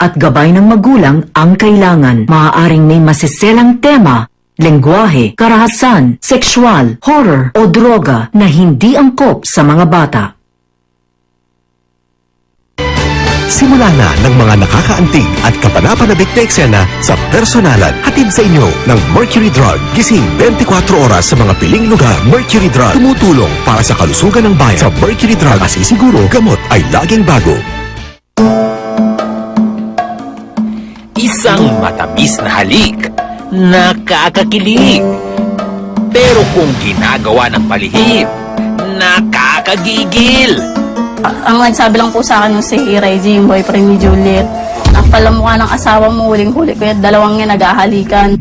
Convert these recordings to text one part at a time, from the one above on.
at gabay ng magulang ang kailangan. Maaaring may masiselang tema, lengguwahe, karahasan, sexual, horror o droga na hindi angkop sa mga bata. Simula na ng mga nakakaantig at kapanapanabik na eksena sa Personalan. Hatid sa inyo ng Mercury Drug. Gising 24 oras sa mga piling lugar. Mercury Drug. Tumutulong para sa kalusugan ng bayan. Sa Mercury Drug, masisiguro gamot ay laging bago. Isang matamis na halik, nakakakilig. Pero kung ginagawa ng palihim, nakakagigil. Ang nagsabi lang po sa akin yung si Reggie, yung boyfriend ni Juliet. Ang palamukha ng asawa mo, huling-huli ko yung dalawang yan naghahalikan.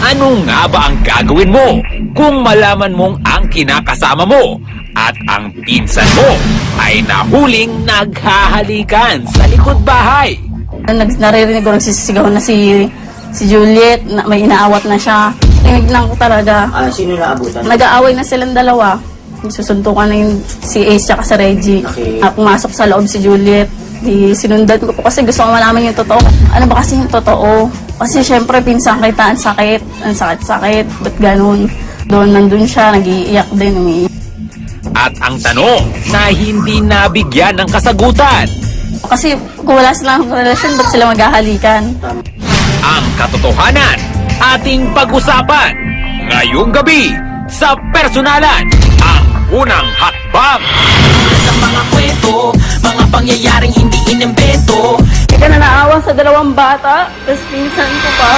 Ano nga ba ang gagawin mo kung malaman mong ang kinakasama mo at ang pinsan mo ay nahuling naghahalikan sa likod bahay? Naririnig ko nagsisigaw na si Juliet, na may inaawat na siya. Tingig lang ko talaga. Sino naabutan? Nag-aaway na silang dalawa. Susuntukan na yung si Ace at si Reggie. Okay. Pumasok sa loob si Juliet. Di sinundan ko po kasi gusto ko malaman yung totoo. Ano ba kasi yung totoo? Kasi syempre pinsan kita, ang sakit. Ang sakit-sakit. Ba't ganun? Nandun siya, nag-iiyak din. Umiiyak. At ang tanong na hindi nabigyan ng kasagutan, Kasi kung wala silang relasyon, ba't sila maghahalikan? ang katotohanan ating pag-usapan ngayong gabi sa Personalan, ang unang hakbang. Sa mga kwento, mga pangyayaring hindi inimbento. Hindi ka na naawa sa dalawang bata, tapos pinsan ko pa.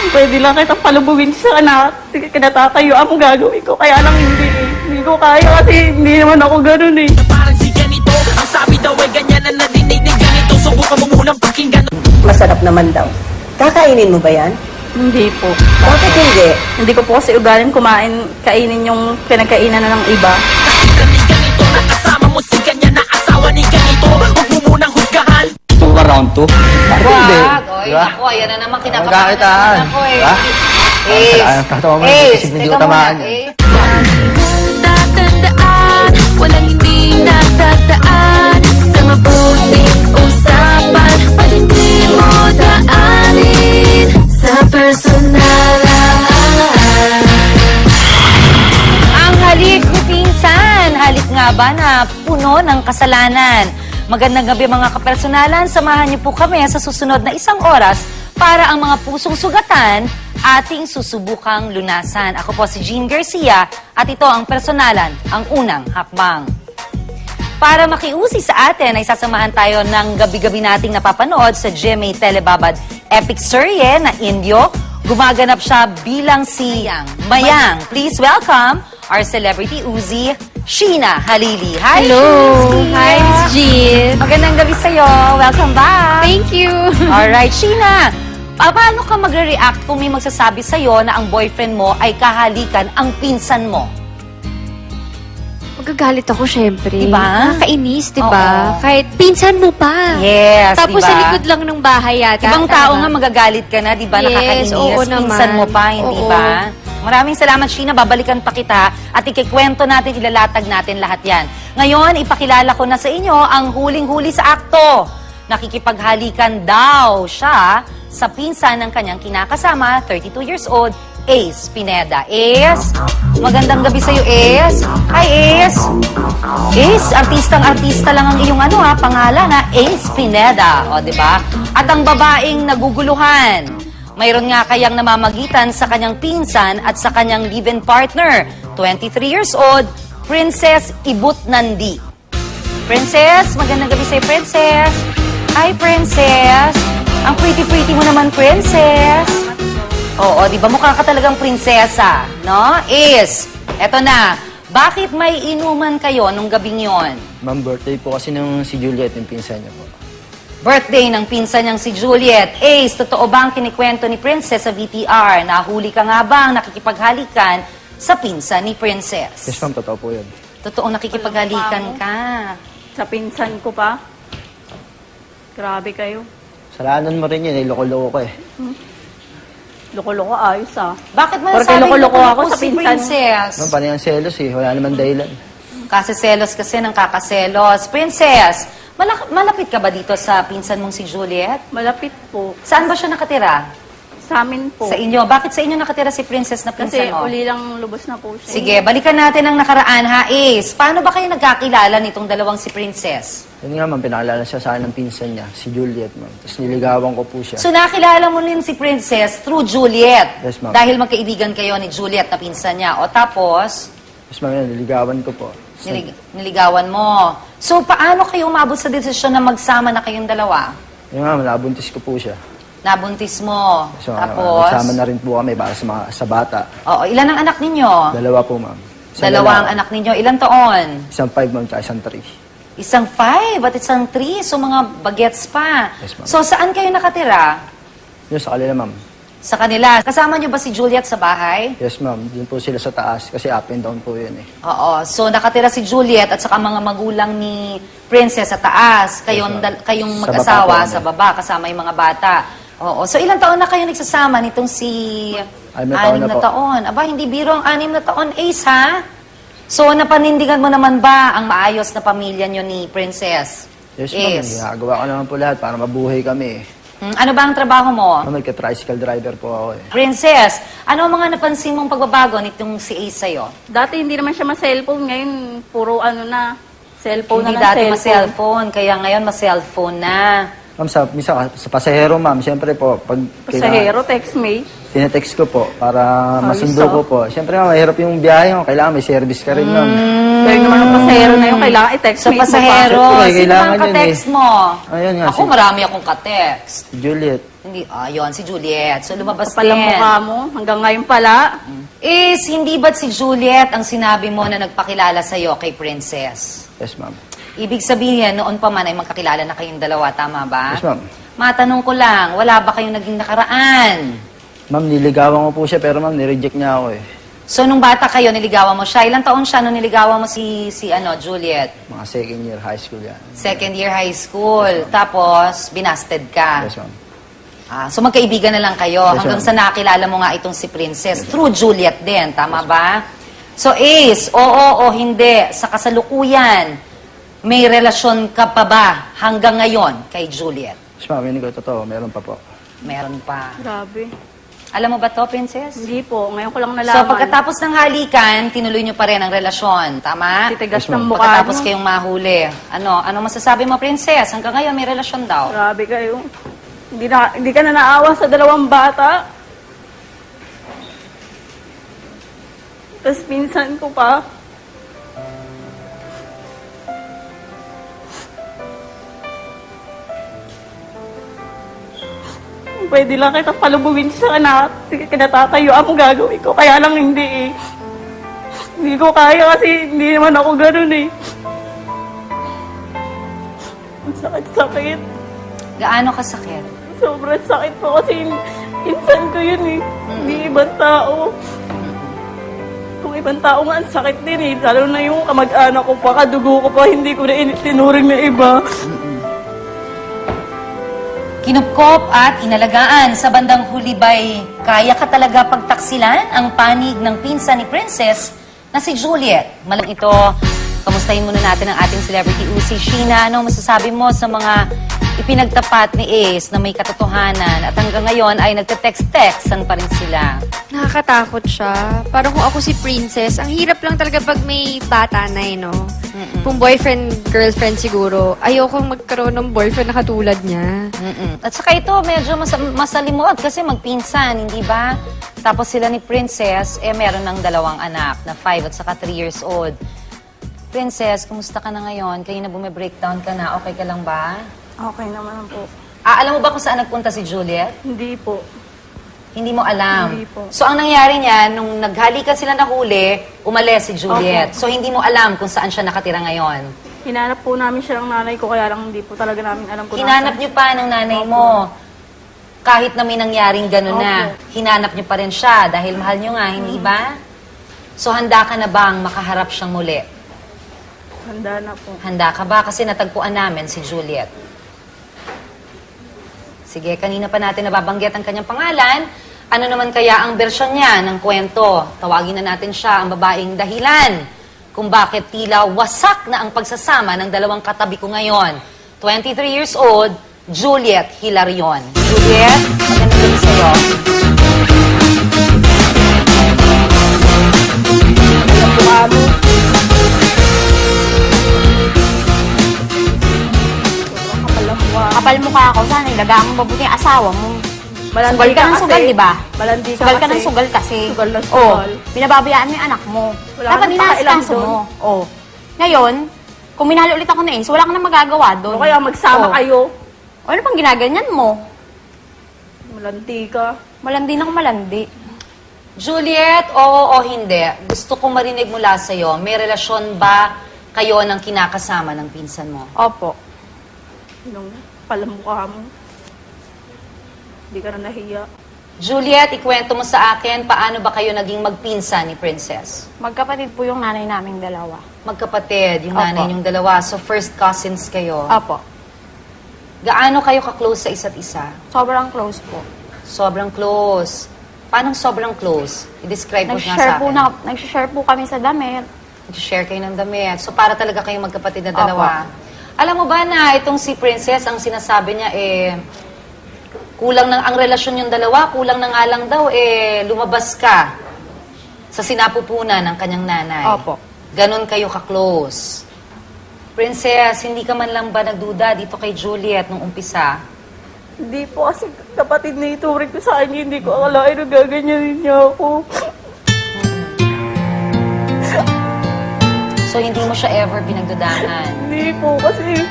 Pwede lang kitang palubugin sa anak. Kinatatayo mo gagawin ko, kaya lang hindi. Hindi ko kaya kasi hindi naman ako ganun eh. Parang si ganito, ang sabi daw ay ganyan na nadinig ng ganito. Subukan mo munang pakinggan. Masarap naman daw. Kakainin mo ba yan? Hindi po. Bakit hindi? Hindi ko po kasi ugaling kainin yung pinagkainan na ng iba. Nakita ni ganito, nakasama mo si ganyan na asawa ni ganito. Huwag mo munang husgahan. Round 2? Hindi. Oy, ako, ayan na naman kinakabahan Magkakitaan. na ako eh. Diba? Tatawa mo yung isip hindi ko tamaan. Tatandaan, walang hindi natataan. Sa mabuting usapan, pag hindi mo daanin sa Personalan. Ang halik ni Pinsan. Halik nga ba na puno ng kasalanan? Magandang gabi mga kapersonalan. Samahan niyo po kami sa susunod na 1 oras para ang mga pusong sugatan ating susubukang lunasan. Ako po si Jean Garcia at ito ang Personalan, ang unang hakbang. Para makiusi sa atin ay sasamahan tayo ng gabi-gabi nating napapanood sa GMA Telebabad epic serye na Indio. Gumaganap siya bilang si Mayang. Please welcome our celebrity Uzi, Sheena Halili. Hi, Hello! Sheena. Hi, Miss Jean. Magandang gabi sa'yo. Welcome back. Thank you. Alright, Sheena. Paano ka magre-react kung may magsasabi sa'yo na ang boyfriend mo ay kahalikan ang pinsan mo? Magagalit ako, syempre. Diba? Nakakainis, diba? Oo. Kahit pinsan mo pa. Yes, Tapos diba? sa likod lang ng bahay yata. Ibang tao Tama. nga magagalit ka na, di ba? Yes, Nakakainis. oo Pinsan naman. mo pa, hindi Oo. ba? Maraming salamat, Sheena. Babalikan pa kita at ikikwento natin, ilalatag natin lahat yan. Ngayon, ipakilala ko na sa inyo ang huling-huli sa akto. Nakikipaghalikan daw siya sa pinsan ng kanyang kinakasama, 32 years old, Ace Pineda. Ace, magandang gabi sa'yo, Ace. Hi, Ace. Ace, artistang-artista lang ang iyong pangalan, Ace Pineda. O, di ba? At ang babaeng naguguluhan. Mayroon nga kayang namamagitan sa kanyang pinsan at sa kanyang live-in partner, 23 years old, Princess Ibut Nandi. Princess, magandang gabi sa'yo, Princess. Hi, Princess. Ang pretty-pretty mo naman, Princess. Oo, di ba mukha ka talagang prinsesa, no? Eto na. Bakit may inuman kayo nung gabing yon? Ma'am, birthday po kasi nung si Juliet, yung pinsan niya po. Birthday ng pinsan niyang si Juliet. Ace, totoo ba ang kinikwento ni Princess sa VTR? Nahuli ka nga ba ang nakikipaghalikan sa pinsan ni Princess? Yes, ma'am, totoo po yun. Totoo nakikipaghalikan ka. Sa pinsan ko pa. Grabe kayo. Salanan mo rin yun, loko-loko ko eh. Loko-loko, ayos ah. Bakit mo Porque nasabing loko-loko ako si sa pinsan. Princess? Ma'am, paano yung selos eh, wala naman dahilan. Kasi selos kasi ng kakaselos. Princess, Malapit ka ba dito sa pinsan mong si Juliet? Malapit po. Saan ba siya nakatira? Sa amin po. Sa inyo. Bakit sa inyo nakatira si Princess na Kasi pinsan mo? uli lang lubos na po siya. Sige, balikan natin ang nakaraan ha, Ace. Paano ba kayo nagkakilala nitong dalawang si Princess? Yun nga, ma'am, pinakilala siya sa akin ng pinsan niya, si Juliet, ma'am. Tapos niligawan ko po siya. So nakilala mo rin si Princess through Juliet. Yes, ma'am. Dahil magkaibigan kayo ni Juliet na pinsan niya. O tapos, Tapos, ma'am, yun, niligawan ko po. niligawan mo. So paano kayo umabot sa desisyon na magsama na kayong dalawa? Yun nga, nabuntis ko po siya. Nabuntis mo. So, Tapos, nagsama na rin po kami para sa bata. oo, ilan ang anak ninyo? Dalawa po, ma'am. Dalawa ang anak ninyo. Ilang taon? Isang 5, ma'am, tsaka isang 3. Isang 5 at isang 3. So mga bagets pa. Yes, ma'am. So saan kayo nakatira? Yun, sa kanila, ma'am. Sa kanila. Kasama niyo ba si Juliet sa bahay? Yes, ma'am. Diyan po sila sa taas kasi up and down po yun eh. Oo. So nakatira si Juliet at saka mga magulang ni Princess sa taas. Kayong, Yes, ma'am. kayong Sa mag-asawa baba po kami. sa baba kasama yung mga bata. Oo. So ilang taon na kayo nagsasama nitong si... 6 na taon na po. taon. Aba, hindi biro ang 6 na taon, Ace, ha? So napanindigan mo naman ba ang maayos na pamilya niyo ni Princess? Yes, ma'am. Ginagawa ko naman po lahat para mabuhay kami eh. Ano ba ang trabaho mo? Ma'am, nagka-tricycle driver po ako eh. Princess, ano ang mga napansin mong pagbabago nitong si Ace sa'yo? Dati hindi naman siya ma-cellphone. Ngayon, puro ano na. Cellphone Hindi na ng dati cellphone. ma-cellphone, kaya ngayon ma-cellphone na. Ma'am, minsan sa pasahero, ma'am, siyempre po, pag Pasahero, text me. tinetext ko po para masundo Ayos, ko po. Siyempre, ma'am, mahirap yung biyahe mo. Kailangan may service ka rin, ma'am. Kaya naman ang pasahero na yun, kailangan i-text Sa me. pasahero, Siyempre, sino kailangan ang yun ka-text eh. mo? Ayun nga, Ako, marami akong ka-text. Juliet. Hindi, ayun, si Juliet. So, lumabas Kapal ang din. mukha mo. Hanggang ngayon pala. Is, hindi ba't si Juliet ang sinabi mo na nagpakilala sa'yo kay Princess? Yes, ma'am. Ibig sabihin, noon pa man ay magkakilala na kayong dalawa, tama ba? Yes, ma'am. Matanong ko lang, wala ba kayong naging nakaraan? Ma'am, niligawan ko po siya, pero ma'am, nireject niya ako eh. So, nung bata kayo, niligawan mo siya. Ilang taon siya nung niligawan mo si Juliet? Mga second year high school yan. Second year high school. Tapos, binasted ka. Yes, ma'am. So, magkaibigan na lang kayo Yes, hanggang ma'am. sa nakilala mo nga itong si Princess. Through Juliet din, tama ba? So, Ace, oo o hindi, sa kasalukuyan, may relasyon ka pa ba hanggang ngayon kay Juliet? Yes, ma'am, hindi ko totoo. Meron pa po. Meron pa. Grabe. Alam mo ba to, Princess? Hindi po. Ngayon ko lang So, nalaman. pagkatapos ng halikan, tinuloy nyo pa rin ang relasyon, tama? Titigas Yes, ma'am. ng mukha Pagkatapos mo. kayong mahuli. Ano masasabi mo, Princess? Hanggang ngayon, may relasyon daw. Grabe kayo. Hindi ka na naawa sa dalawang bata. Tapos pinsan ko pa. Pwede lang kita palubugin sa kinatatayuan mo gagawin ko. Kaya lang hindi eh. Hindi ko kaya kasi hindi naman ako ganun eh. Ang sakit-sakit. Gaano kasakit? Sobrang sakit po kasi insan ko yun eh. Hindi ibang tao. Kung ibang tao nga, ang sakit din eh. Lalo na yung kamag-anak ko pa, kadugo ko pa, hindi ko na tinuring na iba. Kinupkop at inalagaan sa bandang huli ba'y kaya ka talaga pagtaksilan ang panig ng pinsan ni Princess na si Juliet? Malang ito, kamustahin muna natin ang ating celebrity Uzi. Sheena, ano masasabi mo sa mga ipinagtapat ni Ace na may katotohanan at hanggang ngayon ay nagte-text-textan pa rin sila? Nakakatakot siya. Parang kung ako si Princess, ang hirap lang talaga pag may bata na eh, no? Kung boyfriend, girlfriend siguro, ayokong magkaroon ng boyfriend na katulad niya. At saka ito, medyo masalimot kasi magpinsan, hindi ba? Tapos sila ni Princess, meron ng 2 anak na 5 at saka 3 years old. Princess, kumusta ka na ngayon? Kayo na bume-breakdown ka na, okay ka lang ba? Okay naman po. Alam mo ba kung saan nagpunta si Juliet? Hindi po. Hindi mo alam. Hindi po. So, ang nangyari niya, nung naghalikan sila na huli, umalis si Juliet. So, hindi mo alam kung saan siya nakatira ngayon. Hinanap po namin siya ng nanay ko, kaya lang hindi po talaga namin alam kung Hinanap niyo pa ng nanay mo. Kahit na may nangyaring gano'n na, hinanap niyo pa rin siya dahil mahal niyo nga, hindi ba? So, handa ka na bang makaharap siyang muli? Handa na po. Handa ka ba? Kasi natagpuan namin si Juliet. Sige, kanina pa natin nababanggit ang kanyang pangalan. Ano naman kaya ang bersyon niya ng kwento? Tawagin na natin siya ang babaeng dahilan kung bakit tila wasak na ang pagsasama ng 2 katabi ko ngayon. 23 years old, Juliet Hilarion. Juliet, magandang gabi sa'yo. Kapal mukha ako, sana ilagaan mo mabuti ang asawa mo. Malandi Sugal ka ng kasi. sugal, di ba? Malandi ka Sugal ka kasi. ng sugal kasi. Sugal na Oh, sugal. binababayaan mo yung anak mo. Wala Dapat nang pakialam inaasikaso doon. mo. Oh. Ngayon, kung minahal ulit ako na Ace, wala ka nang magagawa doon. O kaya magsama Oh. kayo. O, ano pang ginaganyan mo? Malandi ka. Malandi ng malandi. Juliet, oo o hindi, gusto kong marinig mula sa'yo, may relasyon ba kayo ng kinakasama ng pinsan mo? Opo. Nung palamukha mo. Hindi ka na nahiya. Juliet, ikwento mo sa akin, paano ba kayo naging magpinsan ni Princess? Magkapatid po yung nanay naming dalawa. Magkapatid, yung Opo. nanay niyong dalawa. So, first cousins kayo. Opo. Gaano kayo ka-close sa isa't isa? Sobrang close po. Sobrang close. Paano sobrang close? I-describe mo nga sa akin. Nag-share po kami sa damit. Nag-share kayo ng damit. So, para talaga kayong magkapatid na dalawa. Alam mo ba na itong si Princess, ang sinasabi niya kulang ng ang relasyon yung dalawa, kulang na nga lang daw lumabas ka sa sinapupunan ng kanyang nanay. Opo. Ganon kayo ka-close. Princess, hindi ka man lang ba nagduda dito kay Juliet nung umpisa? Hindi po kasi kapatid na ituring ko sa kanya. Hindi ko akalain na gaganyanin niya ako. So, hindi mo siya ever pinagdudahan. Hindi po kasi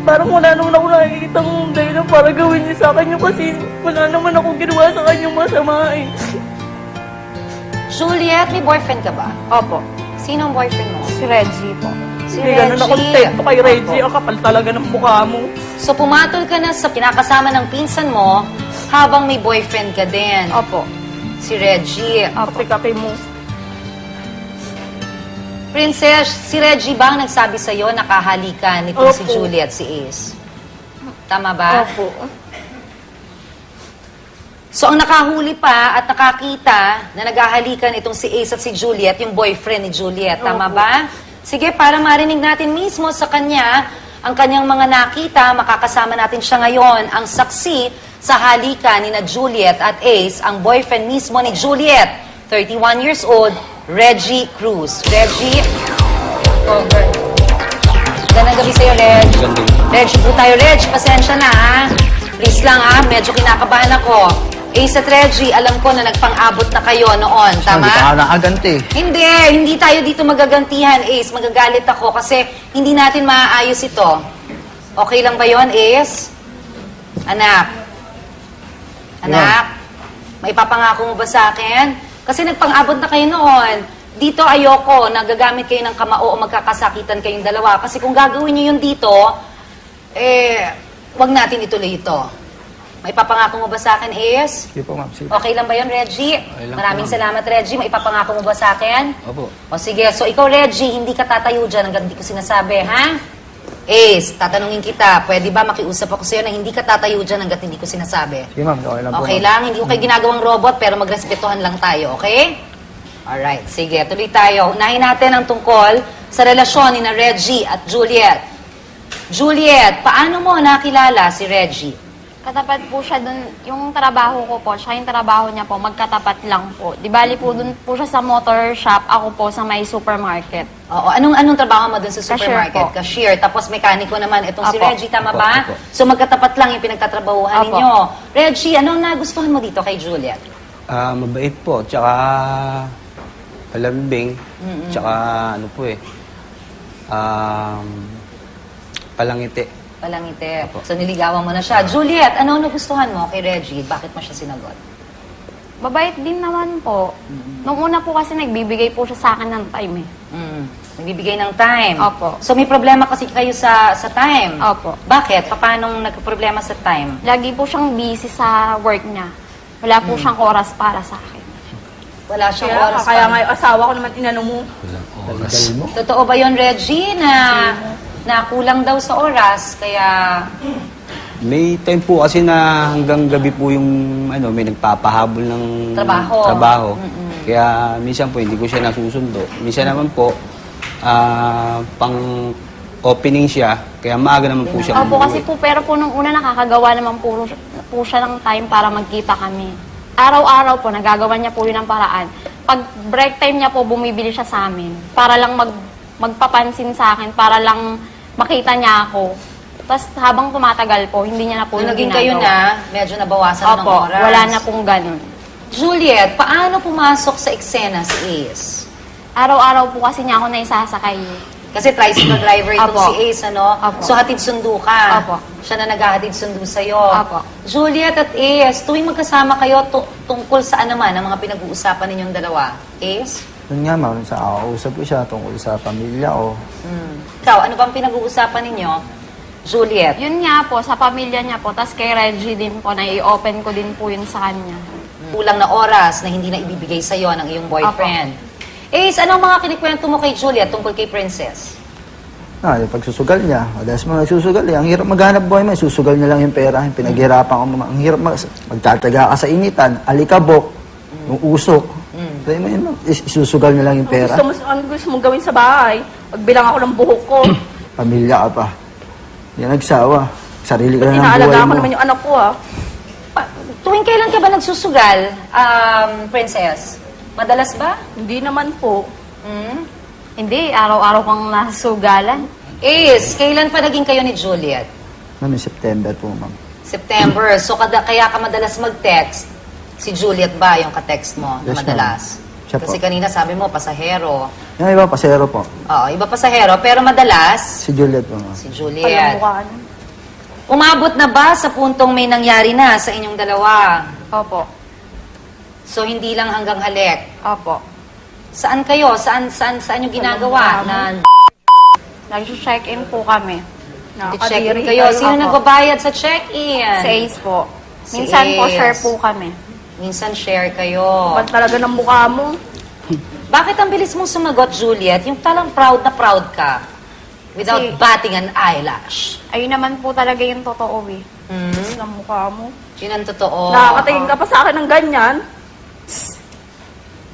parang wala naman ako nakikitang dahilan para gawin niya sa akin yun kasi wala naman akong ginawa sa kanya masama eh. Juliet, may boyfriend ka ba? Opo. Sino ang boyfriend mo? Si Reggie po. Si Hindi ganun ako kontento kay Reggie. Ang kapal talaga ng mukha mo. So, pumatol ka na sa kinakasama ng pinsan mo habang may boyfriend ka din. Opo. Si Reggie. Kape-kape mo. Princess, si Reggie ba ang nagsabi sa'yo na kahalikan nito si Opo. Juliet, si Ace? Tama ba? Opo. So, ang nakahuli pa at nakakita na naghahalikan itong si Ace at si Juliet, yung boyfriend ni Juliet. Tama Opo. ba? Sige, para marinig natin mismo sa kanya ang kanyang mga nakita, makakasama natin siya ngayon, ang saksi sa halikan ni na Juliet at Ace, ang boyfriend mismo ni Juliet, 31 years old, Reggie Cruz. Reggie, over. Gandang gabi sa'yo, Reg. Reggie po tayo. Reg, pasensya na, ha? Please lang, ha? Medyo kinakabahan ako. Ace at Reggie, alam ko na nagpang-abot na kayo noon, tama? Hindi ka nakagante. Hindi tayo dito magagantihan, Ace. Magagalit ako kasi hindi natin maaayos ito. Okay lang ba yon, Ace? Anak. Anak, maipapangako mo ba sa akin? Kasi nagpang-abot na kayo noon. Dito ayoko, nagagamit kayo ng kamao o magkakasakitan kayong dalawa. Kasi kung gagawin niyo yun dito, wag natin ituloy ito. Maipapangako mo ba sa akin, Ace? Sige po, ma'am. Sige. Okay lang ba yun, Reggie? lang Maraming po, salamat, Reggie. Maipapangako mo ba sa akin? Opo. O sige, so ikaw, Reggie, hindi ka tatayo dyan hanggang hindi ko sinasabi, ha? Ace, tatanungin kita, pwede ba makiusap ako sa'yo na hindi ka tatayo dyan hanggang hindi ko sinasabi? Sige, ma'am. Okay lang po. Okay ma'am. lang, hindi ko kayo ginagawang robot, pero magrespetuhan lang tayo, okay? Alright, sige, tuloy tayo. Unahin natin ang tungkol sa relasyon ni na Reggie at Juliet. Juliet, paano mo nakilala si Reggie? Katapat po siya dun, yung trabaho ko po, siya yung trabaho niya po, magkatapat lang po. Di bali po dun po siya sa motor shop, ako po sa may supermarket. Oo, anong trabaho mo dun sa supermarket? Cashier po. Cashier. Tapos mekaniko naman itong si Apo. Reggie, tama Apo, ba? apo. So magkatapat lang yung pinagtatrabahuhan Apo. ninyo. Reggie, anong nagustuhan mo dito kay Juliet? Mabait po, tsaka palambing, tsaka ano po palangiti. Palangiti. So niligawan mo na siya. Juliet, ano nagustuhan mo kay Reggie? Bakit mo siya sinagot? Mabait din naman po. Nung una po kasi nagbibigay po siya sa akin ng time eh. Nagbibigay ng time. Opo. So may problema kasi kayo sa time. Opo. Bakit? Paano nagka-problema sa time? Lagi po siyang busy sa work niya. Wala po siyang oras para sa akin. Wala siyang Kaya, oras. kaya pa. nga yung asawa ko naman inano mo. Totoo ba yon, Reggie, na kulang daw sa oras, kaya May time po kasi na hanggang gabi po yung may nagpapahabol ng Trabaho. Kaya minsan po hindi ko siya nasusundo. Minsan naman po, opening siya, kaya maaga naman po siya Opo, umuwi. kasi po, pero po nung una nakakagawa naman po siya ng time para magkita kami. Araw-araw po, nagagawa niya po yun ng paraan. Pag break time niya po, bumibili siya sa amin. Para lang magpapansin sa akin, para lang makita niya ako. Tapos habang tumatagal po, hindi niya na po Nung yung naging kayo ginagawa. na, medyo nabawasan ng Opo, oras. wala na pong ganun. Juliet, paano pumasok sa eksena si Ace? Araw-araw po kasi niya ako naisasakay. Kasi tricycle driver itong Apo. si Ace, ano? Apo. So, hatid sundo ka. Apo. Siya na naghahatid sundo sa'yo. Apo. Juliet at Ace, tuwing magkasama kayo, tungkol saan naman ang mga pinag-uusapan ninyong dalawa? Ace? Yun nga, ma'am, sa kakausap ko siya tungkol sa pamilya ko. Ikaw, ano bang pinag-uusapan ninyo? Juliet? Yun nga po, sa pamilya niya po, tas kay Reggie din po, na i-open ko din po yun sa kanya. Kulang na oras na hindi na ibibigay sa'yo ng iyong boyfriend. Ace, anong mga kinikwento mo kay Juliet tungkol kay Princess? Yung pagsusugal niya. Madalas mga nagsusugal eh. Ang hirap maghanap buhay mo, susugal niya lang yung pera. Yung pinaghirapan ko. Ang hirap magtataga ka sa initan, alikabok, yung usok. Kaya mo yun, isusugal niya lang yung pera. Ano gusto mong gawin sa bahay? Magbilang ako ng buhok ko. Pamilya ka pa. Hindi nagsawa. Sarili ka lang ng buhay Inaalagaan ko mo. naman yung anak ko, ha? Tuwing kailan ka ba nagsusugal, Princess? Madalas ba? Hindi naman po. Hindi, araw-araw kang nasugalan. Ace, kailan pa naging kayo ni Juliet? Ma'am, September po, ma'am. September. So, kaya ka madalas mag-text. Si Juliet ba yung ka-text mo na Yes, madalas? ma'am. Siya Kasi po. kanina sabi mo, pasahero. Yung iba, pasero po. Oo, iba pasahero. Pero madalas, Si Juliet po, ma'am. si Alam Juliet. mo ka, ano? Umabot na ba sa puntong may nangyari na sa inyong dalawa? Opo. So, hindi lang hanggang halik. Opo. Saan kayo? Saan yung ginagawa? Na Nag-check-in po kami. check-in kayo? Sino nagbabayad sa check-in? Si Ace po. Si Minsan po, Ace. share po kami. Minsan share kayo. Ba't talaga ng mukha mo? Bakit ang bilis mong sumagot, Juliet? Yung talang proud na proud ka. Without Kasi- batting an eyelash. Ayun naman po talaga yung totoo eh. Ng mukha mo. Yun ang totoo. Nakakatingin ka pa sa akin ng ganyan.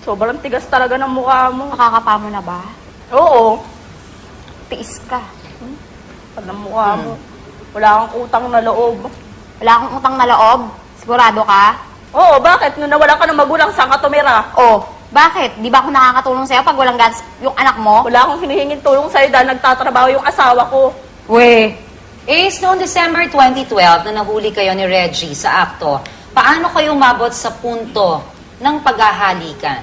Sobrang tigas talaga ng mukha mo. Nakakapa mo na ba? Oo. Tiis ka. Ang mukha mo. Wala kang utang na loob. Wala akong utang na loob. Sigurado ka? Oo, bakit? Nung nawala ka ng magulang, saan ka tumira? Oh, bakit? Di ba ako nakakatulong sa'yo pag walang gas yung anak mo? Wala akong hinihingin tulong sa'yo dahil nagtatrabaho yung asawa ko. We. Ace, noong December 2012 na nahuli kayo ni Reggie sa akto, paano kayo umabot sa punto ng paghahalikan?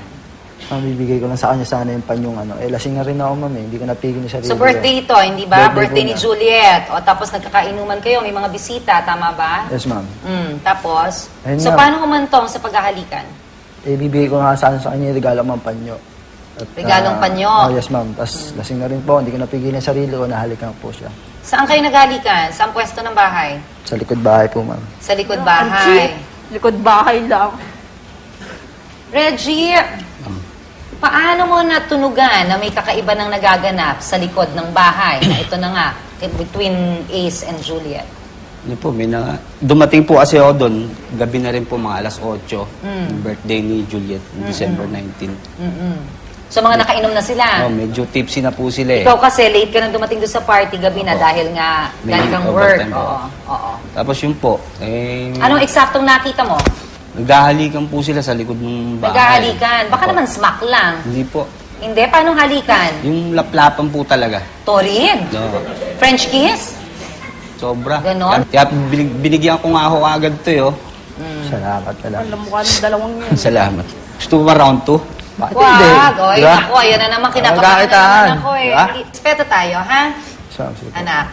Ma'am, bibigay ko lang sa kanya sana yung panyong ano. Lasing na rin ako, ma'am, eh. Hindi ko napigil yung sarili So ko. birthday ito, hindi ba? Birthday Birthday ko ni na. Juliet. O tapos nagkakainuman kayo, may mga bisita, tama ba? Yes, ma'am. Tapos, Ayun so nga. paano humantong sa paghahalikan? Bibigay ko nga sana sa kanya yung regalo ng panyo. At, Regalong panyo? Yes, ma'am. Tapos lasing na rin po. Hindi ko napigil yung sarili ko. Nahalikan po siya. Saan kayo naghalikan? Saan pwesto ng bahay? Sa likod bahay po, ma'am. Sa likod Ang bahay. cheap. Likod bahay lang. Reggie, paano mo natunugan na may kakaiba ng nagaganap sa likod ng bahay na ito na nga, between Ace and Juliet? Ano po, dumating po kasi ako doon, gabi na rin po mga alas 8, yung birthday ni Juliet, December 19. So mga nakainom na sila. Medyo tipsy na po sila eh. Ikaw kasi late ka nang dumating doon sa party gabi na Opo. dahil nga May galing kang work. overtime po. Oo. Tapos yun po, Anong eksaktong nakita mo? naghahalikan po sila sa likod ng bahay. Naghahalikan. Baka Opo. naman smack lang. Hindi po. Hindi, paano halikan? Yung laplapan po talaga. Torid? No. French kiss? Sobra. Ganon? Kaya binigyan ko nga ako agad to eh. Oh. Salamat na lang. Ang mukha ng dalawang yun. Salamat. Gusto mo ba round 2? Bakit hindi? Wag! Oy, Diba? naku, ayan na naman, kinakabahan na Magkakitaan. naman ako eh. Diba? Respeto tayo, ha? Sige po. Anak.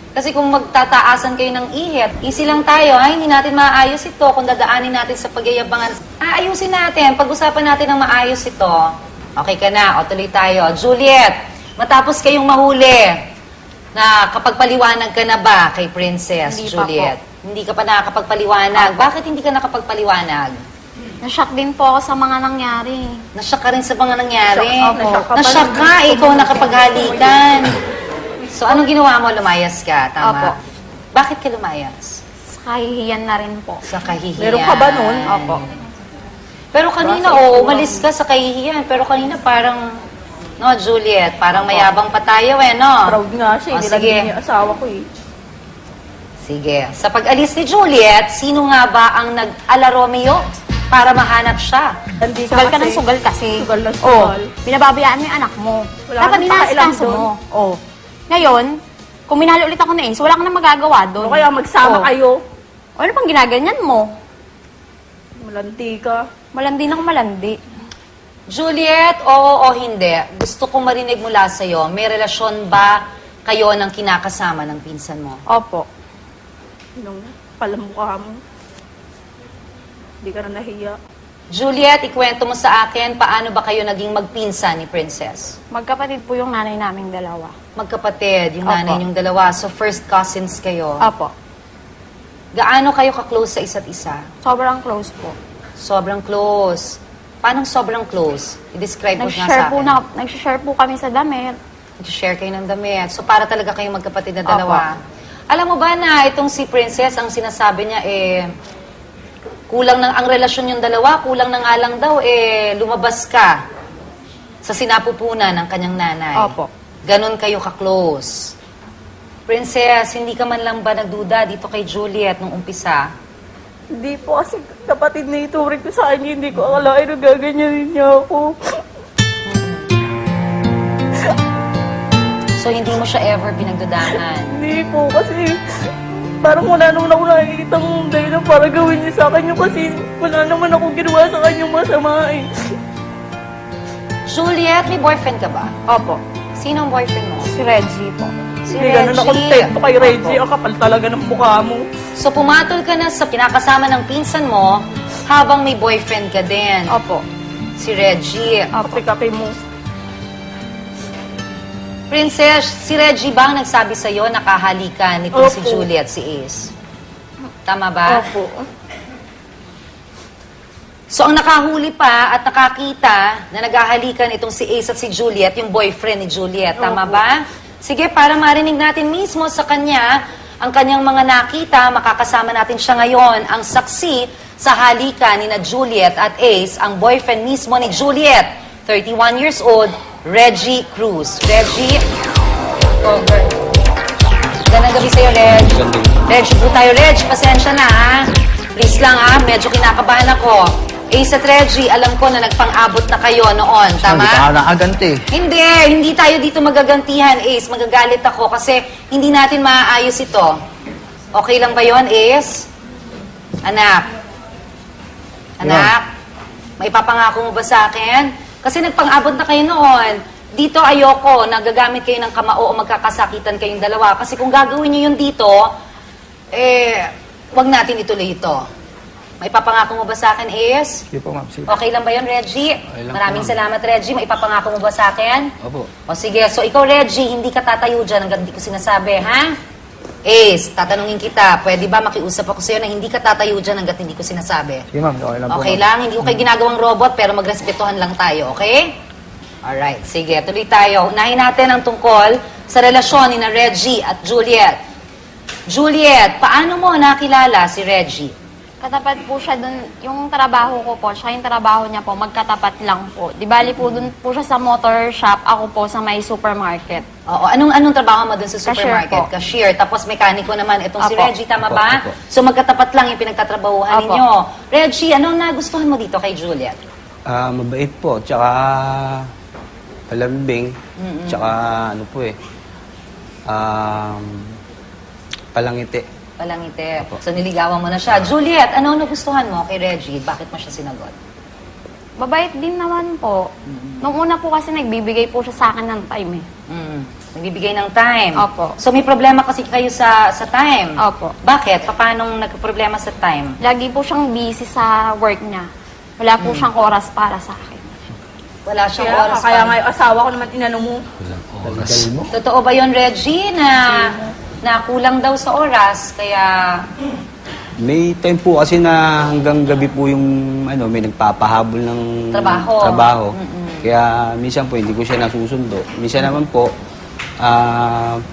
Kasi kung magtataasan kayo ng ihit, easy lang tayo, ha? Hindi natin maayos ito kung dadaanin natin sa pagyayabangan. Aayusin natin, pag-usapan natin ng maayos ito. Okay ka na, o tuloy tayo. Juliet, matapos kayong mahuli, na kapagpaliwanag ka na ba kay Princess Hindi pa Juliet? Hindi ka pa nakakapagpaliwanag. Bakit hindi ka nakapagpaliwanag? Nashock din po ako sa mga nangyari. Nashock ka rin sa mga nangyari. Nashock ka ba? Nashock ka, ikaw nakapaghalikan. So, anong ginawa mo? Lumayas ka, tama? Opo. Bakit ka lumayas? Sa kahihiyan na rin po. Sa kahihiyan. Meron ka ba nun? Opo. Pero kanina, umalis ka sa kahihiyan. Pero kanina parang No, Juliet? Parang mayabang pa tayo no? Proud nga siya, O, nilagay sige. niya yung asawa ko eh. Sige. Sa pag-alis ni Juliet, sino nga ba ang nag-ala Romeo para mahanap siya? Hindi Sugal ka ng sugal kasi. Sugal na Oh, sugal. binababayaan mo yung anak mo. Wala Dapat kang pakialam inaasikaso doon. mo. Oh. Ngayon, kung minahal ulit ako na Ace, wala ka na magagawa doon. O kaya magsama Oh. kayo. O ano pang ginaganyan mo? Malandi ka. Malandi na ako malandi. Juliet, oo o hindi, gusto kong marinig mula sa'yo, may relasyon ba kayo ng kinakasama ng pinsan mo? Opo. Nung palamukha mo. Hindi ka na nahiya. Juliet, ikwento mo sa akin, paano ba kayo naging magpinsan ni Princess? Magkapatid po yung nanay naming dalawa. Magkapatid, yung Opo. nanay niyong dalawa. So, first cousins kayo. Opo. Gaano kayo ka-close sa isa't isa? Sobrang close po. Sobrang close. Paano sobrang close? I-describe mo nga sa akin. Nag-share po kami sa damit. Nag-share kayo ng damit. So, para talaga kayong magkapatid na dalawa. Alam mo ba na itong si Princess, ang sinasabi niya kulang ng ang relasyon yung dalawa, kulang na nga lang daw lumabas ka sa sinapupunan ng kanyang nanay. Opo. Ganon kayo ka-close. Princess, hindi ka man lang ba nagduda dito kay Juliet nung umpisa? Hindi po kasi kapatid na ituring ko sa kanya. Hindi ko akalain na gaganyanin niya ako. So, hindi mo siya ever pinagdudahan? Hindi po kasi parang wala naman ako nakikita ng dahilan para gawin niya sa akin yun kasi wala naman akong ginawa sa kanya masama eh. Juliet, may boyfriend ka ba? Opo. Sino ang boyfriend mo? Si Reggie po. Si Hindi ganun ako kontento kay Reggie. Ang kapal talaga ng mukha mo. So, pumatol ka na sa kinakasama ng pinsan mo habang may boyfriend ka din. Opo. Si Reggie. Kape-kape mo. Princess, si Reggie ba ang nagsabi sa'yo na kahalikan nitong si Opo. Juliet, si Ace? Tama ba? Opo. So, ang nakahuli pa at nakakita na naghahalikan itong si Ace at si Juliet, yung boyfriend ni Juliet. Tama Opo. ba? Sige, para marinig natin mismo sa kanya ang kanyang mga nakita, makakasama natin siya ngayon, ang saksi sa halikan ni na Juliet at Ace, ang boyfriend mismo ni Juliet, 31 years old, Reggie Cruz. Reggie, over. Gandang gabi sa'yo, Reg. Reg, po tayo, Reg. Pasensya na, ha? Please lang, ha? Medyo kinakabahan ako. Ace at Reggie, alam ko na nagpang-abot na kayo noon, tama? Hindi ka nakagante. Hindi tayo dito magagantihan, Ace. Magagalit ako kasi hindi natin maaayos ito. Okay lang ba yon, Ace? Anak. Anak, may papangako mo ba sa akin? Kasi nagpang-abot na kayo noon. Dito ayoko, nagagamit kayo ng kamao o magkakasakitan kayong dalawa. Kasi kung gagawin niyo yun dito, wag natin ituloy ito. May papangako mo ba sa akin, Ace? Sige po, ma'am. Sige. Okay lang ba yun, Reggie? lang Maraming po, salamat, Reggie. May ipapangako mo ba sa akin? Opo. O sige, so ikaw, Reggie, hindi ka tatayo dyan hanggang hindi ko sinasabi, ha? Ace, tatanungin kita, pwede ba makiusap ako sa'yo na hindi ka tatayo dyan hanggang hindi ko sinasabi? Sige, ma'am. Okay lang po. Okay ma'am. lang, hindi ko kayo ginagawang robot, pero magrespetuhan lang tayo, okay? Alright, sige, tuloy tayo. Unahin natin ang tungkol sa relasyon ni na Reggie at Juliet. Juliet, paano mo nakilala si Reggie? Katapat po siya dun, yung trabaho ko po, siya yung trabaho niya po, magkatapat lang po. Di bali po dun po siya sa motor shop, ako po sa may supermarket. Oo, anong trabaho mo dun sa supermarket? Cashier po. Cashier. Tapos mekaniko naman itong si Apo. Reggie, tama Apo, ba? apo. So magkatapat lang yung pinagtatrabahuhan Apo. ninyo. Reggie, anong nagustuhan mo dito kay Juliet? Mabait po, tsaka palambing, tsaka ano po palangiti. Palangiti. Apo. So niligawan mo na siya. Juliet, ano nagustuhan mo kay Reggie? Bakit mo siya sinagot? Mabait din naman po. Nung una po kasi nagbibigay po siya sa akin ng time eh. Nagbibigay ng time. Opo. So may problema kasi kayo sa time. Opo. Bakit? Paano nagka-problema sa time? Lagi po siyang busy sa work niya. Wala po siyang oras para sa akin. Wala siyang Kaya, oras kaya pa. nga yung asawa ko naman inano mo. Totoo ba yon, Reggie, na kulang daw sa oras, kaya May time po kasi na hanggang gabi po yung may nagpapahabol ng Trabaho. Kaya minsan po hindi ko siya nasusundo. Minsan naman po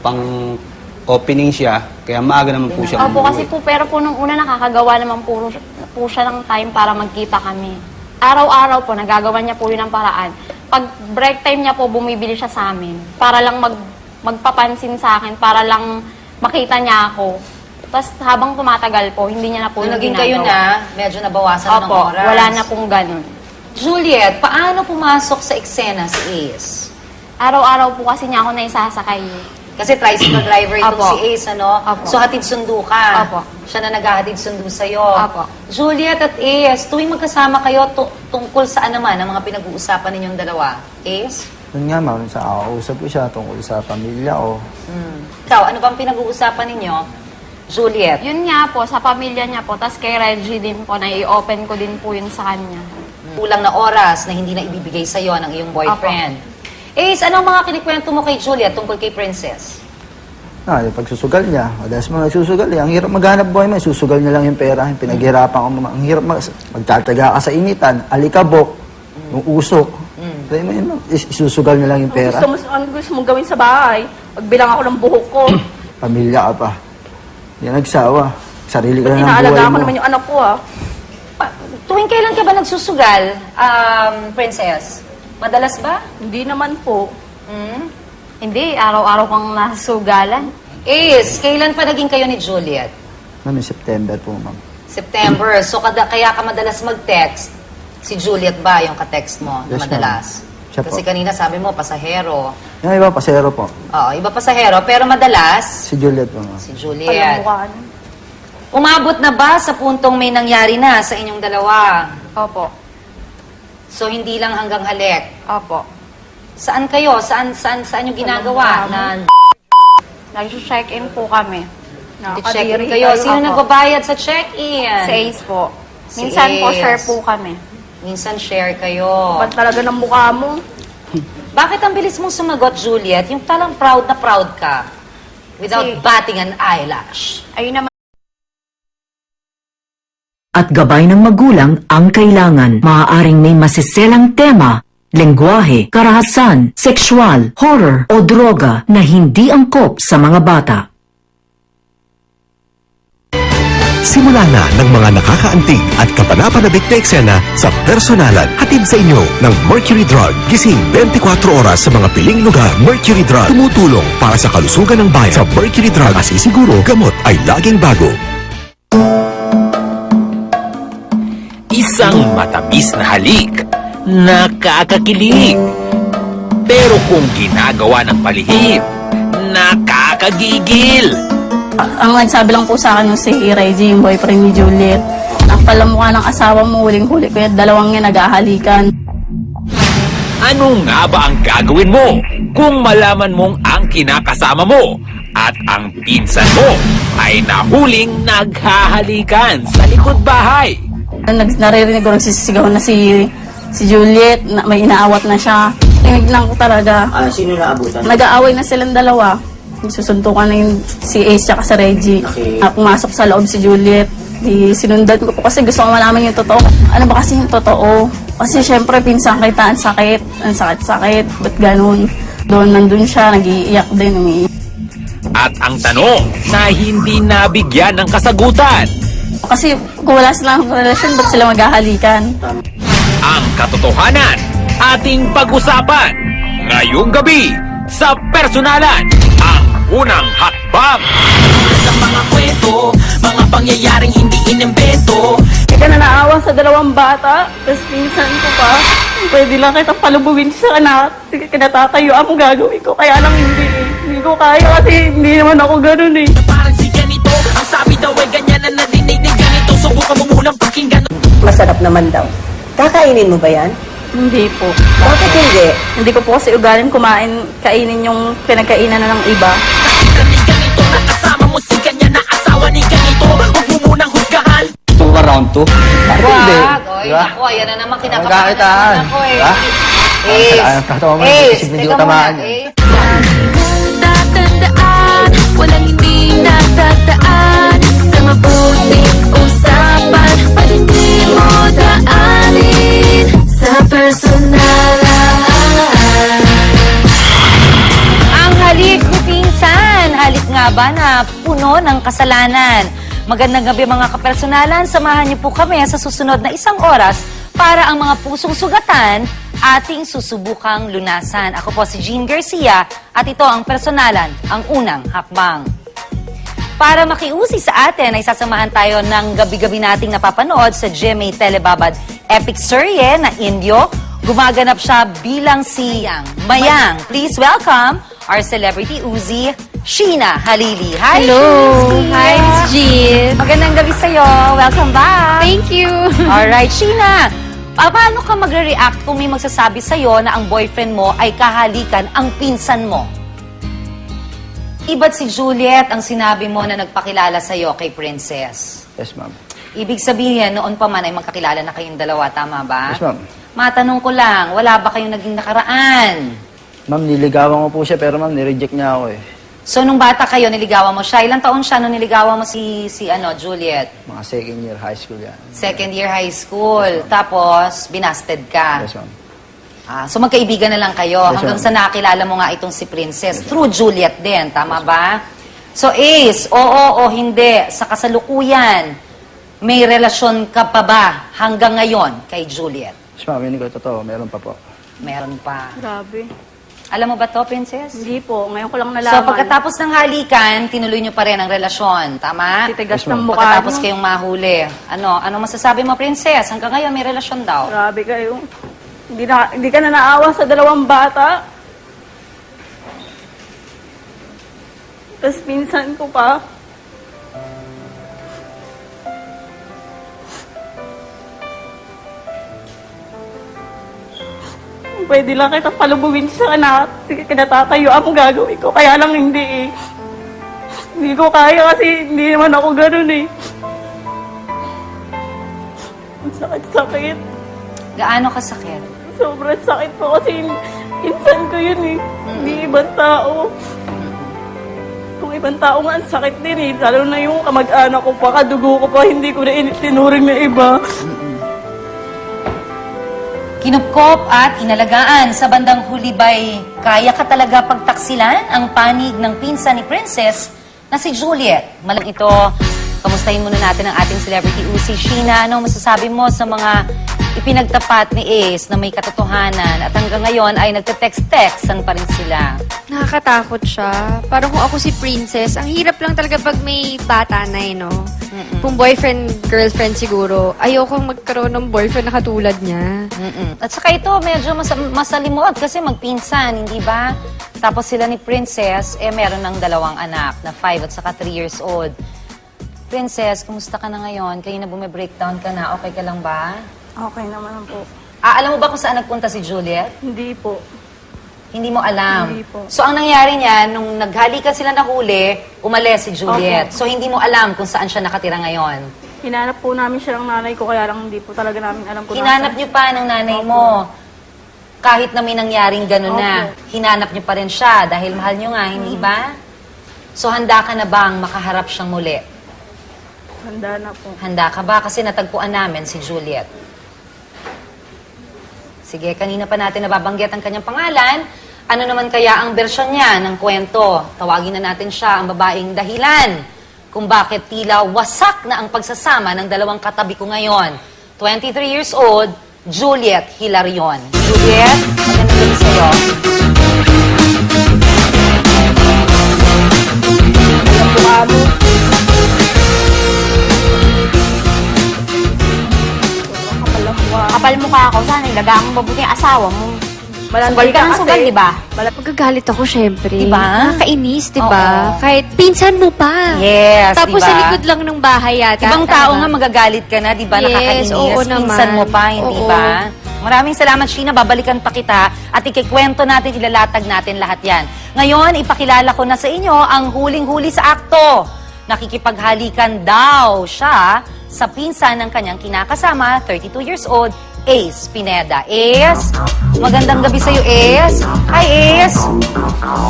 pang opening siya, kaya maaga naman po siya Opo, umuwi. kasi po, pero po nung una nakakagawa naman po siya ng time para magkita kami. Araw-araw po, nagagawa niya po yun ng paraan. Pag break time niya po, bumibili siya sa amin. Para lang magpapansin sa akin, para lang makita niya ako. Tapos habang tumatagal po, hindi niya na po Nung yung naging ginagawa. kayo na, medyo nabawasan ng Opo, oras. wala na pong ganun. Juliet, paano pumasok sa eksena si Ace? Araw-araw po kasi niya ako naisasakay. Kasi tricycle driver itong Opo. si Ace, ano? Opo. So, hatid sundo ka. Opo. Siya na naghahatid sundo sa'yo. Opo. Juliet at Ace, tuwing magkasama kayo, tungkol saan naman ang mga pinag-uusapan ninyong dalawa? Ace? Yun nga, ma'am, sa kakausap ko siya tungkol sa pamilya ko. Ikaw, ano bang pinag-uusapan ninyo? Juliet? Yun nga po, sa pamilya niya po, tas kay Reggie din po, na i-open ko din po yun sa kanya. Kulang na oras na hindi na ibibigay sa'yo ng iyong boyfriend. Ace, ano ang mga kinikwento mo kay Juliet tungkol kay Princess? Yung pagsusugal niya. Madalas mga nagsusugal eh. Ang hirap maghanap buhay mo, susugal niya lang yung pera. Yung pinaghirapan ko. Ang hirap magtataga ka sa initan, alikabok, yung usok. Kaya mo yun, isusugal niya lang yung pera. Ano gusto mong gawin sa bahay? Magbilang ako ng buhok ko. Pamilya ka pa. Hindi nagsawa. Sarili ka lang ng buhay Inaalagaan ko mo. naman yung anak ko, ah. Tuwing kailan ka ba nagsusugal, Princess? Madalas ba? Hindi naman po. Hindi, araw-araw kang nasugalan. Ace, kailan pa naging kayo ni Juliet? Ma'am, September po, ma'am. September. So, kaya ka madalas mag-text? Si Juliet ba yung ka-text mo na Yes, madalas? ma'am. Siya Kasi po. kanina sabi mo, pasahero. Yung iba, pasero po. Oo, iba pasahero. Pero madalas, Si Juliet po, ma'am. si Alam Juliet. mo ka, ano? Umabot na ba sa puntong may nangyari na sa inyong dalawa? Opo. So, hindi lang hanggang halik. Opo. Saan kayo? Saan yung ginagawa? Na Nag-check-in po kami. check-in Nakakadiri kayo? Sino Opo. nagbabayad sa check-in? Si Ace po. Si Minsan po, Ace. share po kami. Minsan share kayo. Ba't talaga ng mukha mo? Bakit ang bilis mong sumagot, Juliet? Yung talang proud na proud ka. Without Kasi- batting an eyelash. Ayun naman. At gabay ng magulang ang kailangan. Maaaring may masiselang tema, lengguwahe, karahasan, sexual, horror o droga na hindi angkop sa mga bata. Simula na ng mga nakakaantig at kapanapanabik na eksena sa personalan. Hatid sa inyo ng Mercury Drug. Gising 24 oras sa mga piling lugar. Mercury Drug. Tumutulong para sa kalusugan ng bayan. Sa Mercury Drug, masisiguro gamot ay laging bago. Isang matamis na halik, nakakakilig. Pero kung ginagawa ng palihim, nakakagigil. Ang nagsabi lang po sa akin si Reggie, yung boyfriend ni Juliet. Ang palamukha ng asawa mo, huling-huli ko yung dalawang yan naghahalikan. Ano nga ba ang gagawin mo kung malaman mong ang kinakasama mo at ang pinsan mo ay nahuling naghahalikan sa likod bahay? Naririnig ko nagsisigaw na si Juliet, na may inaawat na siya. Tinig lang ko talaga. Sino naabutan? Nag-aaway na silang dalawa. Susuntukan na yung si Ace at si Reggie. Okay. Pumasok sa loob si Juliet. Sinundan ko po kasi gusto ko malaman yung totoo. Ano ba kasi yung totoo? Kasi syempre pinsan kita, ang sakit. Ang sakit-sakit. Ba't ganun? Nandun siya, nag-iiyak din. Umiiyak. At ang tanong na hindi nabigyan ng kasagutan, Kasi kung wala silang relasyon, ba't sila maghahalikan? ang katotohanan ating pag-usapan ngayong gabi sa Personalan, ang unang hakbang. Sa mga kwento, mga pangyayaring hindi inimbento. Hindi ka na naawa sa dalawang bata, tapos pinsan ko pa. Pwede lang kita palubugin sa anak. Sige, kinatatayo mo gagawin ko. Kaya lang hindi eh. Hindi ko kaya kasi hindi naman ako ganun eh. Parang si ganito, ang sabi daw ay ganyan na narinig ni ganito. Subukan mo munang pakinggan. Masarap naman daw. Kakainin mo ba yan? Hindi po. Bakit hindi? Hindi ko po kasi ugaling kainin yung pinagkainan na ng iba. Nakita ni ganito, nakasama mo si ganyan na asawa ni ganito. Huwag mo munang husgahan. Ito ba round 2? Wag! Oy, Diba? naku, ayan na naman kinakabahan Magkakitaan. naman ako eh. Diba? Ace! Ang tatawa mo, Ace! isip hindi Teka ko tamaan muna, yan. Ace. Tatandaan, walang hindi natataan. Sa mabuting usapan, pag hindi mo daanin sa personalan. Ang halik ni Pinsan. Halik nga ba na puno ng kasalanan? Magandang gabi mga kapersonalan. Samahan niyo po kami sa susunod na 1 oras para ang mga pusong sugatan ating susubukang lunasan. Ako po si Jean Garcia at ito ang Personalan, ang unang hakbang. Para makiusi sa atin ay sasamahan tayo ng gabi-gabi nating napapanood sa GMA Telebabad epic serye na Indio. Gumaganap siya bilang si Mayang. Please welcome our celebrity Uzi, Sheena Halili. Hi, Hello! Sheena. Hi, Miss Jean. Magandang gabi sa'yo. Welcome back. Thank you. Alright, Sheena. Paano ka magre-react kung may magsasabi sa'yo na ang boyfriend mo ay kahalikan ang pinsan mo? Iba't si Juliet ang sinabi mo na nagpakilala sa'yo kay Princess. Yes, ma'am. Ibig sabihin, noon pa man ay magkakilala na kayong dalawa, tama ba? Yes, ma'am. Matanong ko lang, wala ba kayong naging nakaraan? Ma'am, niligawan ko po siya, pero ma'am, nireject niya ako eh. So, nung bata kayo, niligawan mo siya. Ilang taon siya nung niligawan mo si Juliet? Mga second year high school yan. Second year high school. Tapos, binasted ka. Yes, ma'am. So, magkaibigan na lang kayo Yes, hanggang ma'am. sa nakilala mo nga itong si Princess. Through Juliet din, tama ba? So, Ace, oo o hindi, sa kasalukuyan, may relasyon ka pa ba hanggang ngayon kay Juliet? Yes, ma'am, hindi ko totoo. Meron pa po. Meron pa. Grabe. Alam mo ba to, Princess? Hindi po. Ngayon ko lang So, nalaman. pagkatapos ng halikan, tinuloy nyo pa rin ang relasyon, tama? Titigas Yes, ma'am. ng mukha Pagkatapos niyo. kayong mahuli. Ano masasabi mo, Princess? Hanggang ngayon, may relasyon daw. Grabe kayo. Hindi ka na naawa sa dalawang bata. Tapos pinsan ko pa. Pwede lang kita palubugin sa anak. Kinatatayuan mo gagawin ko. Kaya lang hindi eh. Hindi ko kaya kasi hindi naman ako ganun eh. Ang sakit-sakit. Gaano kasakit? Sobrang sakit po kasi insan ko yun eh. Hindi ibang tao. Kung ibang tao nga, ang sakit din eh. Lalo na yung kamag-anak ko pa, kadugo ko pa, hindi ko na tinuring na iba. Kinupkop at inalagaan sa bandang huli ba'y kaya ka talaga pagtaksilan ang panig ng pinsan ni Princess na si Juliet? Malang ito, kamustahin muna natin ang ating celebrity Uzi. Sheena, anong masasabi mo sa mga ipinagtapat ni Ace na may katotohanan at hanggang ngayon ay nagte-text-textan pa rin sila? Nakakatakot siya. Parang kung ako si Princess, ang hirap lang talaga pag may bata na eh, no? Kung boyfriend, girlfriend siguro, ayokong magkaroon ng boyfriend na katulad niya. At saka ito, medyo masalimot kasi magpinsan, hindi ba? Tapos sila ni Princess, meron ng 2 anak na 5 at saka 3 years old. Princess, kumusta ka na ngayon? Kayo na bumi-breakdown ka na, okay ka lang ba? Okay naman po. Alam mo ba kung saan nagpunta si Juliet? Hindi po. Hindi mo alam. Hindi po. So, ang nangyari niya, nung naghalikan sila na huli, umalis si Juliet. So, hindi mo alam kung saan siya nakatira ngayon. Hinanap po namin siya ng nanay ko, kaya lang hindi po talaga namin alam kung Hinanap niyo pa ng nanay mo. Kahit na may nangyaring gano'n na, hinanap niyo pa rin siya dahil mahal niyo nga, hindi ba? So, handa ka na bang makaharap siyang muli? Handa na po. Handa ka ba? Kasi natagpuan namin si Juliet. Sige, kanina pa natin nababanggit ang kanyang pangalan. Ano naman kaya ang bersyon niya ng kwento? Tawagin na natin siya ang babaeng dahilan kung bakit tila wasak na ang pagsasama ng 2 katabi ko ngayon. 23 years old, Juliet Hilarion. Juliet, magandang gabi sa'yo. Kapal mukha ako, sana ilagaan mo mabuti ang asawa mo. Malandal Sugal ka ng sugal, di ba? Magagalit ako, syempre. Diba? Nakakainis, di ba? Oo. Kahit pinsan mo pa. Yes, Tapos diba? sa likod lang ng bahay yata. Ibang tao nga magagalit ka na, di ba? Yes, Nakakainis. oo Pinsan naman. mo pa, hindi Oo. ba? Maraming salamat, Sheena. Babalikan pa kita at ikikwento natin, ilalatag natin lahat yan. Ngayon, ipakilala ko na sa inyo ang huling-huli sa akto. Nakikipaghalikan daw siya sa pinsan ng kanyang kinakasama, 32 years old, Ace Pineda. Ace, magandang gabi sa'yo, Ace. Hi, Ace.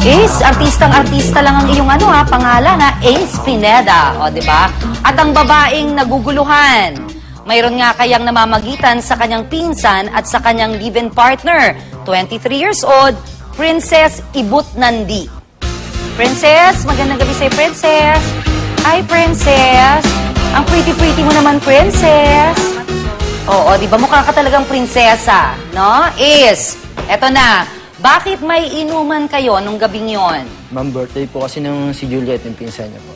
Ace, artistang-artista lang ang iyong pangalan, Ace Pineda. O, di ba? At ang babaeng naguguluhan. Mayroon nga kayang namamagitan sa kanyang pinsan at sa kanyang live-in partner, 23 years old, Princess Ibut Nandi. Princess, magandang gabi sa'yo, Princess. Hi, Princess. Ang pretty-pretty mo naman, Princess. Oo, di ba mukha ka talagang prinsesa, no? Eto na. Bakit may inuman kayo nung gabing yon? Ma'am, birthday po kasi nung si Juliet, yung pinsan niya po.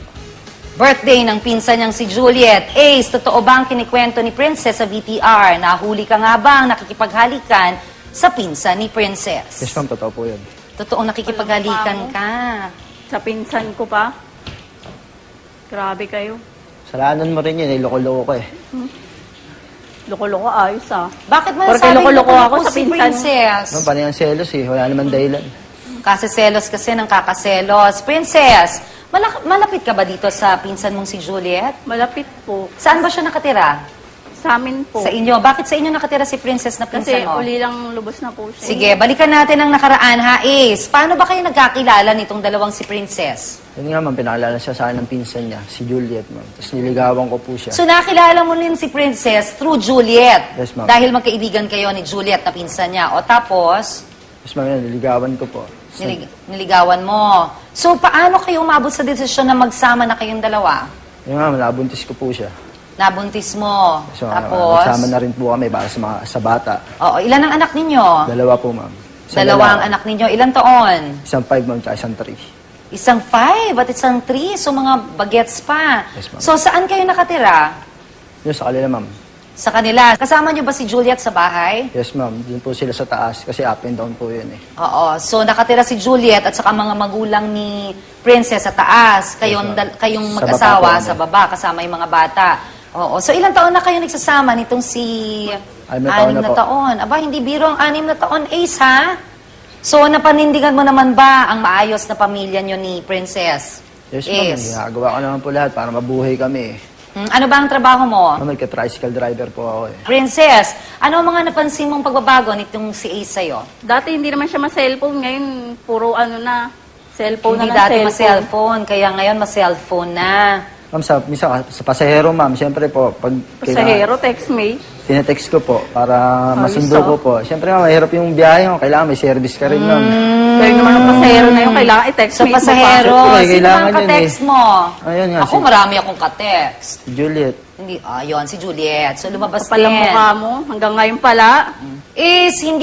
Birthday ng pinsan niyang si Juliet. Totoo ba ang kinikwento ni Princess sa VTR? Nahuli ka nga ba ang nakikipaghalikan sa pinsan ni Princess? Yes, ma'am, totoo po yun. Totoong nakikipaghalikan ka. Sa pinsan ko pa. Grabe kayo. Salanan mo rin yun, loko-loko ko eh. Loko-loko, ayos ah. Bakit mo Porque nasabing loko-loko ako sa si pinsan. Princess? Ma'am, paano yung selos eh? Wala naman dahilan. Kasi selos kasi ng kakaselos. Princess, malapit ka ba dito sa pinsan mong si Juliet? Malapit po. Saan ba siya nakatira? Sa amin po. Sa inyo. Bakit sa inyo nakatira si Princess na Kasi pinsan mo? uli lang lubos na po siya. Sige, balikan natin ang nakaraan ha, Paano ba kayo nagkakilala nitong dalawang si Princess? Yun nga, ma'am, pinakilala siya sa akin ng pinsan niya, si Juliet, ma'am. Tapos niligawan ko po siya. So nakilala mo rin si Princess through Juliet. Yes, ma'am. Dahil magkaibigan kayo ni Juliet na pinsan niya. O tapos, Tapos, ma'am, yun, niligawan ko po. niligawan mo. So paano kayo umabot sa desisyon na magsama na kayong dalawa? Yun nga, ma'am, nabuntis ko po siya. Nabuntis mo. So, Tapos, nagsama na rin po kami para sa bata. oo, ilan ang anak ninyo? Dalawa po, ma'am. Isang Dalawa ang lalaki. anak ninyo. Ilang taon? Isang 5, ma'am, tsaka isang 3. Isang 5 at isang 3. So mga bagets pa. Yes, ma'am. So saan kayo nakatira? Yun sa kanila, ma'am. Sa kanila. Kasama niyo ba si Juliet sa bahay? Yes, ma'am. Din po sila sa taas kasi up and down po yun eh. Oo. So nakatira si Juliet at saka mga magulang ni Princess sa taas. Kayong, Yes, ma'am. kayong Sa mag-asawa baba po, sa baba kasama yung mga bata. Oo. So ilang taon na kayo nagsasama nitong si... 6 na taon na po. taon. Aba, hindi biro ang 6 na taon, ha? So napanindigan mo naman ba ang maayos na pamilya niyo ni Princess? Yes, ma'am. Ginagawa ko naman po lahat para mabuhay kami eh. Ano ba ang trabaho mo? Ma'am, nagka-tricycle driver po ako eh. Princess, ano ang mga napansin mong pagbabago nitong si Ace sa'yo? Dati hindi naman siya ma-cellphone. Ngayon, puro ano na. Cellphone Hindi na ng dati ma-cellphone, kaya ngayon ma-cellphone na. Ma'am, sa pasahero, ma'am, siyempre po, pag Pasahero, text me. tinetext ko po para masundo Ayos, ko po. Siyempre, ma'am, mahirap yung biyahe mo. Kailangan may service ka rin, ma'am. Kaya naman ang pasahero na yun, kailangan i-text So, me. pasahero, Siyempre, sino kailangan ang yun ka-text eh. mo? Ayun nga, Ako, marami akong ka-text. Juliet. Hindi, ayun, si Juliet. So, lumabas Palang din. mukha mo, hanggang ngayon pala. Is, hindi